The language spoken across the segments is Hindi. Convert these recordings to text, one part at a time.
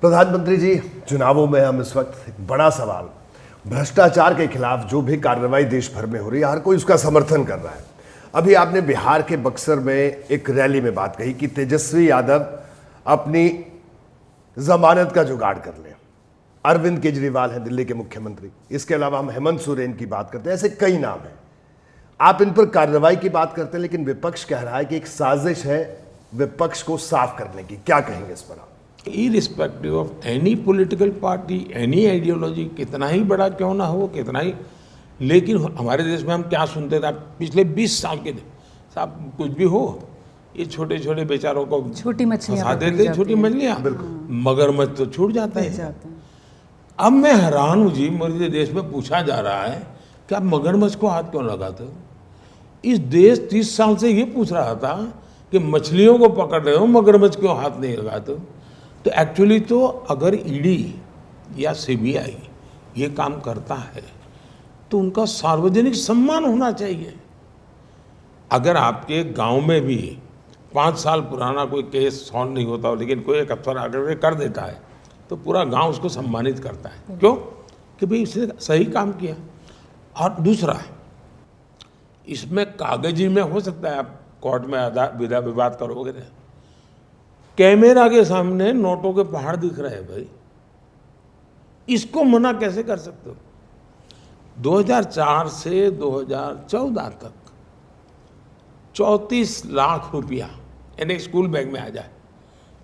प्रधानमंत्री जी, चुनावों में हम इस वक्त एक बड़ा सवाल, भ्रष्टाचार के खिलाफ जो भी कार्रवाई देश भर में हो रही है, हर कोई उसका समर्थन कर रहा है। अभी आपने बिहार के बक्सर में एक रैली में बात कही कि तेजस्वी यादव अपनी जमानत का जुगाड़ कर ले। अरविंद केजरीवाल हैं दिल्ली के मुख्यमंत्री, इसके अलावा हम हेमंत सोरेन की बात करते हैं, ऐसे कई नाम हैं। आप इन पर कार्रवाई की बात करते हैं, लेकिन विपक्ष कह रहा है कि एक साजिश है विपक्ष को साफ करने की। क्या कहेंगे इस पर आप? Irrespective of any political party, any ideology, कितना ही बड़ा क्यों ना हो, कितना ही, लेकिन हमारे देश में हम क्या सुनते थे पिछले 20 साल के साहब, कुछ भी हो, ये छोटे छोटे बेचारों को छोटी मछलियां फंसा देते, छोटी मछलियां, मगरमच्छ तो छूट जाते हैं। अब मैं हैरान हूँ जी, मेरे देश में पूछा जा रहा है कि आप मगरमच्छ को हाथ क्यों लगाते हो। इस देश 30 साल से ये पूछ रहा था कि मछलियों को पकड़ रहे हो, मगरमच्छ क्यों हाथ नहीं लगाते हो। तो एक्चुअली तो अगर ईडी या सीबीआई ये काम करता है तो उनका सार्वजनिक सम्मान होना चाहिए। अगर आपके गांव में भी 5 साल पुराना कोई केस सॉल्व नहीं होता हो, लेकिन कोई एक अफसर आकर कर देता है तो पूरा गांव उसको सम्मानित करता है। क्यों? कि भाई इसने सही काम किया। और दूसरा, इसमें कागजी में हो सकता है आप कोर्ट में विधा विवाद करोगे, कैमरा के सामने नोटों के पहाड़ दिख रहे हैं भाई, इसको मना कैसे कर सकते हो। 2004 से 2014 तक 34 लाख रुपया यानी स्कूल बैग में आ जाए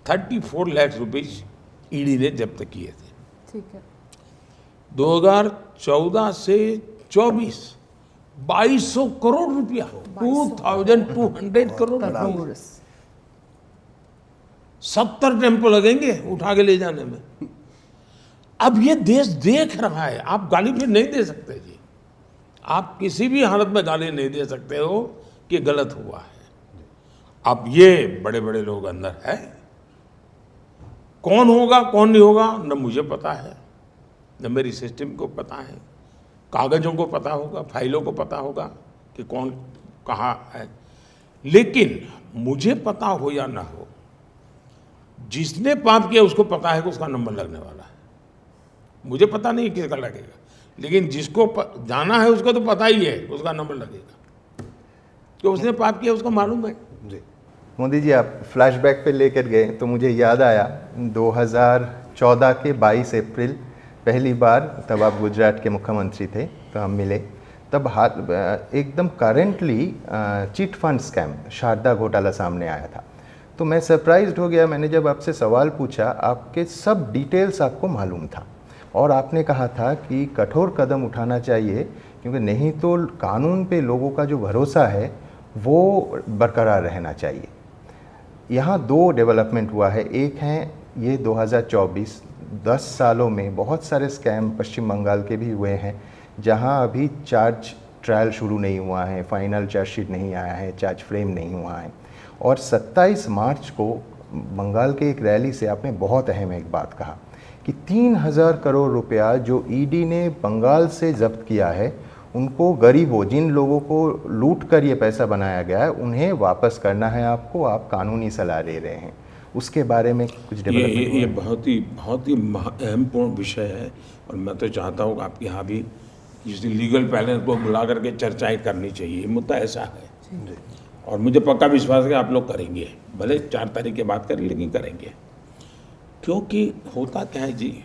34 लाख रुपीज ईडी ने जब्त किए थे। ठीक है। 2014 से 24 2200 करोड़ रुपया, 2200 करोड़, 70 टेम्पो लगेंगे उठा के ले जाने में। अब ये देश देख रहा है, आप गाली फिर नहीं दे सकते जी, आप किसी भी हालत में गाली नहीं दे सकते हो कि गलत हुआ है। अब ये बड़े बड़े लोग अंदर है, कौन होगा कौन नहीं होगा न मुझे पता है, न मेरी सिस्टम को पता है। कागजों को पता होगा, फाइलों को पता होगा कि कौन कहाँ है, लेकिन मुझे पता हो या ना हो, जिसने पाप किया उसको पता है कि उसका नंबर लगने वाला है। मुझे पता नहीं किसका लगेगा, लेकिन जिसको जाना है उसको तो पता ही है उसका नंबर लगेगा, तो उसने पाप किया उसको मालूम है जी। मोदी जी, आप फ्लैशबैक पे लेकर गए तो मुझे याद आया 2014 के 22 अप्रैल पहली बार, तब आप गुजरात के मुख्यमंत्री थे, तो हम मिले। तब एकदम currently chit fund scam Saradha घोटाला सामने आया था। तो मैं सरप्राइज्ड हो गया। मैंने जब आपसे सवाल पूछा, आपके सब डिटेल्स आपको मालूम था और आपने कहा था कि कठोर कदम उठाना चाहिए, क्योंकि नहीं तो कानून पे लोगों का जो भरोसा है वो बरकरार रहना चाहिए। यहाँ 2 डेवलपमेंट हुआ है। एक है ये 2024, 10 सालों में बहुत सारे स्कैम पश्चिम बंगाल के भी हुए हैं, जहाँ अभी चार्ज ट्रायल शुरू नहीं हुआ है, फाइनल चार्जशीट नहीं आया है, चार्ज फ्रेम नहीं हुआ है। और 27 मार्च को बंगाल के एक रैली से आपने बहुत अहम एक बात कहा कि 3000 करोड़ रुपया जो ईडी ने बंगाल से जब्त किया है, उनको गरीबों, जिन लोगों को लूट कर ये पैसा बनाया गया है, उन्हें वापस करना है आपको। आप कानूनी सलाह दे रहे हैं, उसके बारे में कुछ डेवलपमेंट? ये बहुत ही अहमपूर्ण विषय है और मैं तो चाहता हूँ कि आपके यहाँ भी इस लीगल पैनल को बुला करके चर्चाएं करनी चाहिए। मुद्दा ऐसा है और मुझे पक्का विश्वास है कि आप लोग करेंगे, भले 4 तारीख के बाद करें, लेकिन करेंगे। क्योंकि होता क्या है जी,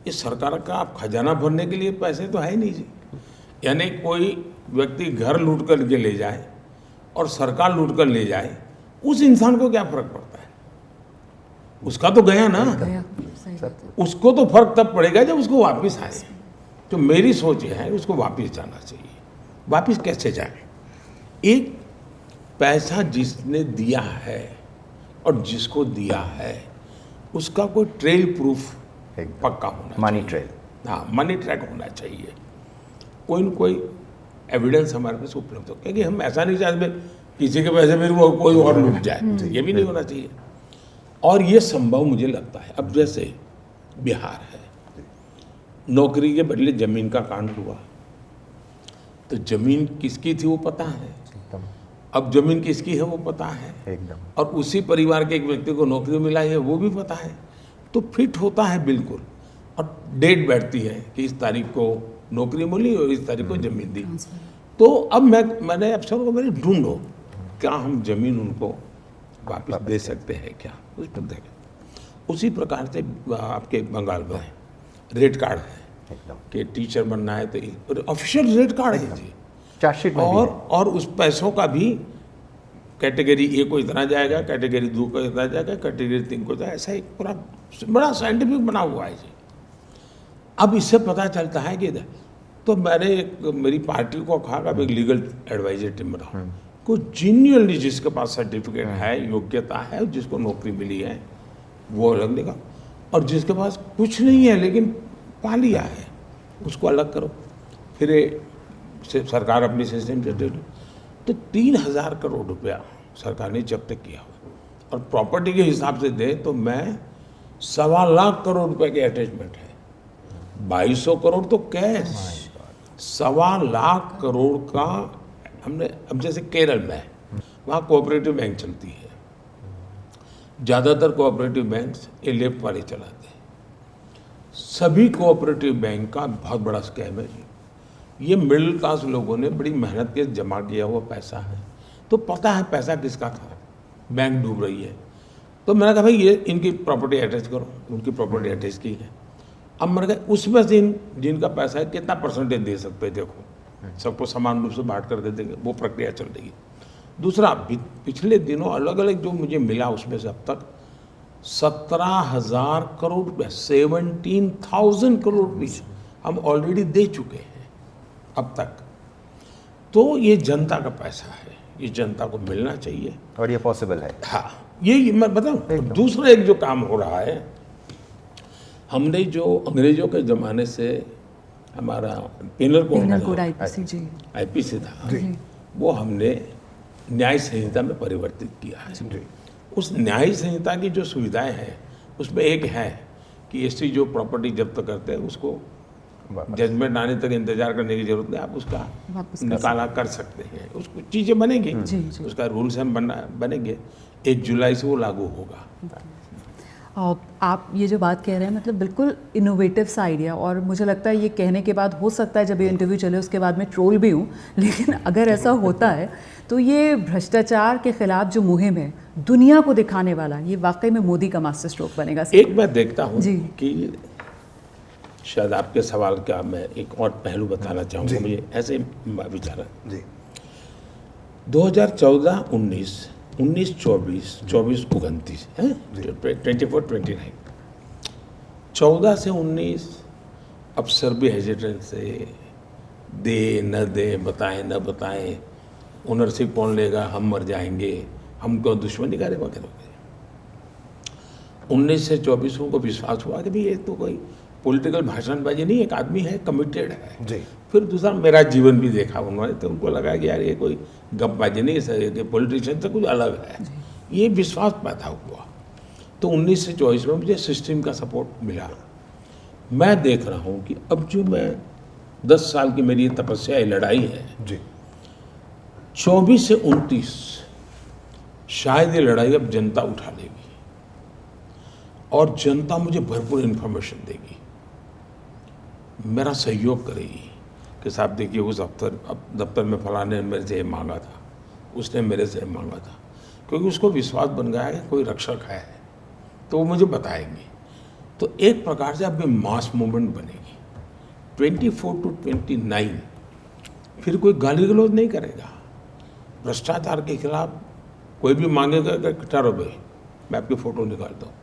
इस सरकार का आप खजाना भरने के लिए पैसे तो है ही नहीं जी। यानी कोई व्यक्ति घर लूट कर के ले जाए और सरकार लूट कर ले जाए, उस इंसान को क्या फर्क पड़ता है? उसका तो गया ना, उसको तो फर्क तब पड़ेगा जब उसको वापस आए। तो मेरी सोच ये है उसको वापस जाना चाहिए। वापस कैसे जाए? एक पैसा जिसने दिया है और जिसको दिया है उसका कोई ट्रेल प्रूफ पक्का होना, मनी ट्रेल, हाँ, मनी ट्रैक होना चाहिए। कोई न कोई एविडेंस हमारे पास उपलब्ध हो, क्योंकि हम ऐसा नहीं चाहते किसी के पैसे में वो कोई और लूट जाए, ये भी नहीं होना चाहिए। और ये संभव मुझे लगता है। अब जैसे बिहार है, नौकरी के बदले जमीन का कांड हुआ, तो जमीन किसकी थी वो पता है, अब जमीन किसकी है वो पता है, एकदम। और उसी परिवार के एक व्यक्ति को नौकरी मिला है वो भी पता है। तो फिट होता है बिल्कुल, और डेट बैठती है कि इस तारीख को नौकरी मिली और इस तारीख को ज़मीन दी। तो अब मैंने अफसरों को मैंने ढूंढो क्या हम ज़मीन उनको वापस दे सकते हैं क्या, उस पर देखें। उसी प्रकार से आपके बंगाल में रेट कार्ड है एकदम कि टीचर बनना है तो ऑफिशियल रेट कार्ड है जी, चार्जशीट में भी है। और उस पैसों का भी कैटेगरी ए को इतना जाएगा, कैटेगरी 2 को इतना जाएगा, कैटेगरी 3 को जाएगा, ऐसा एक पूरा बड़ा साइंटिफिक बना हुआ है जी। अब इससे पता चलता है कि तो मैंने मेरी पार्टी को कहा कि अब एक लीगल एडवाइजर टीम बनाओ, को जीनियरली जिसके पास सर्टिफिकेट है, योग्यता है, जिसको नौकरी मिली है वो अलग निकालो, और जिसके पास कुछ नहीं है लेकिन पा लिया है उसको अलग करो। फिर सरकार अपनी सिस्टम से दे दो। तो 3,000 करोड़ रुपया सरकार ने जब्त किया हुआ, और प्रॉपर्टी के हिसाब से दे तो मैं 1.25 लाख करोड़ रुपए के अटैचमेंट है, 2200 करोड़ तो कैश, 1.25 लाख करोड़ का हमने। अब जैसे केरल में वहाँ कोऑपरेटिव बैंक चलती है, ज़्यादातर कोऑपरेटिव बैंक्स लेफ्ट वाले चलाते हैं। सभी कोऑपरेटिव बैंक का बहुत बड़ा स्कैम है जी। ये मिडिल क्लास लोगों ने बड़ी मेहनत के जमा किया हुआ पैसा है, तो पता है पैसा किसका था, बैंक डूब रही है। तो मैंने कहा भाई ये इनकी प्रॉपर्टी अटैच करो, उनकी प्रॉपर्टी अटैच की है। अब मैंने कहा उसमें से जिनका पैसा है कितना परसेंटेज दे सकते हैं, देखो सबको समान रूप से बांट कर दे देंगे, वो प्रक्रिया चल रही है। दूसरा पिछले दिनों अलग अलग जो मुझे मिला उसमें से अब तक 17,000 करोड़ रुपये, 17,000 करोड़ रुपये हम ऑलरेडी दे चुके हैं अब तक। तो ये जनता का पैसा है, ये जनता को मिलना चाहिए, और ये पॉसिबल है। हाँ ये मैं बताऊँ। दूसरा एक जो काम हो रहा है, हमने जो अंग्रेजों के ज़माने से हमारा पिनल कोड आईपीसी था, वो हमने न्याय संहिता में परिवर्तित किया है। उस न्याय संहिता की जो सुविधाएं हैं उसमें एक है कि एसटी जो प्रॉपर्टी जब्त करते हैं उसको जजमेंट आने तक इंतजार करने की जरूरत नहीं, आप उसका निकाला कर सकते हैं। उसको चीज़ें बनेंगी, उसका रूल्स एंड बनेंगे, 1 जुलाई से वो लागू होगा। आप ये जो बात कह रहे हैं मतलब बिल्कुल इनोवेटिव सा आइडिया, और मुझे लगता है ये कहने के बाद हो सकता है जब ये इंटरव्यू चले उसके बाद मैं ट्रोल भी हूँ, लेकिन अगर ऐसा होता है तो ये भ्रष्टाचार के खिलाफ जो मुहिम है दुनिया को दिखाने वाला, ये वाकई में मोदी का मास्टर स्ट्रोक बनेगा। एक मैं देखता हूँ कि शायद आपके सवाल का मैं एक और पहलू बताना चाहूँगा, मुझे ऐसे विचार है। 2014-19, 19-24, 24-29 है, 24-29, 14 से 19 अफसर भी हेजिटेंट से दे न दे, बताएं न बताएं, ओनरशिप कौन लेगा, हम मर जाएंगे, हमको दुश्मनी करे वगैरह वगैरह। 19 से 24 को विश्वास हुआ कि भाई ये तो कोई पॉलिटिकल भाषणबाजी नहीं, एक आदमी है, कमिटेड है जी। फिर दूसरा मेरा जीवन भी देखा उन्होंने, तो उनको लगा कि यार ये कोई गपबाजी नहीं है, पॉलिटिशियन से कुछ अलग है, ये विश्वास पैदा हुआ। तो 19 से 24 में मुझे सिस्टम का सपोर्ट मिला। मैं देख रहा हूँ कि अब जो मैं 10 साल की मेरी तपस्या लड़ाई है जी, 24 से 29 शायद ये लड़ाई अब जनता उठा लेगी, और जनता मुझे भरपूर इन्फॉर्मेशन देगी, मेरा सहयोग करेगी कि साहब देखिए उस दफ्तर में फलाने ने मेरे से मांगा था, उसने मेरे से मांगा था, क्योंकि उसको विश्वास बन गया है कोई रक्षक है, तो वो मुझे बताएंगे। तो एक प्रकार से अब ये मास मूवमेंट बनेगी। 24 to 29 फिर कोई गाली गलौज नहीं करेगा, भ्रष्टाचार के खिलाफ कोई भी मांगेगा कि ठहरो भाई मैं आपकी फ़ोटो निकालता हूँ,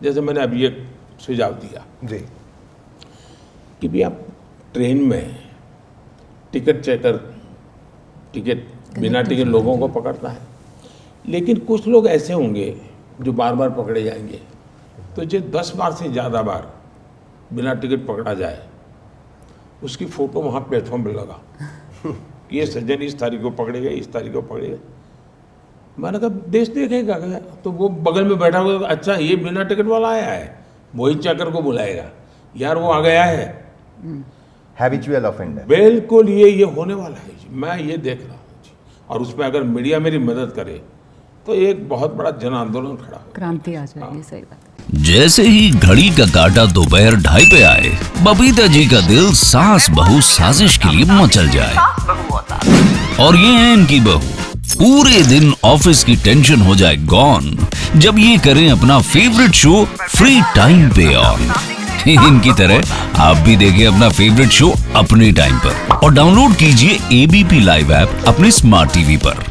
जैसे मैंने अभी एक सुझाव दिया जी कि भी आप ट्रेन में टिकट चेकर टिकट बिना टिकट लोगों को पकड़ता है, लेकिन कुछ लोग ऐसे होंगे जो बार बार पकड़े जाएंगे, तो जो 10 बार से ज़्यादा बार बिना टिकट पकड़ा जाए उसकी फ़ोटो वहाँ प्लेटफॉर्म पर लगा कि ये सज्जन इस तारीख को पकड़े गए, इस तारीख को पकड़े गए। मैंने कहा देश देखेगा, तो वो बगल में बैठा हुआ, अच्छा ये बिना टिकट वाला आया है, वही चक्कर को बुलाएगा, यार वो आ गया है, हैबिचुअल ऑफेंडर। बिल्कुल ये होने वाला है जी, मैं ये देख रहा हूँ जी। और उसमें अगर मीडिया मेरी मदद करे तो एक बहुत बड़ा जन आंदोलन खड़ा हो, क्रांति आ जाएगी। सही बात है। जैसे ही घड़ी का काटा दोपहर 2:30 पे आए, बबीता जी का दिल सास बहू साजिश के लिए मचल जाए। और ये है इनकी बहू, पूरे दिन ऑफिस की टेंशन हो जाए गॉन जब ये करें अपना फेवरेट शो फ्री टाइम पे ऑन। इनकी तरह आप भी देखिए अपना फेवरेट शो अपने टाइम पर और डाउनलोड कीजिए एबीपी लाइव ऐप अपने स्मार्ट टीवी पर।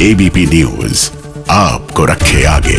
एबीपी न्यूज आपको रखे आगे।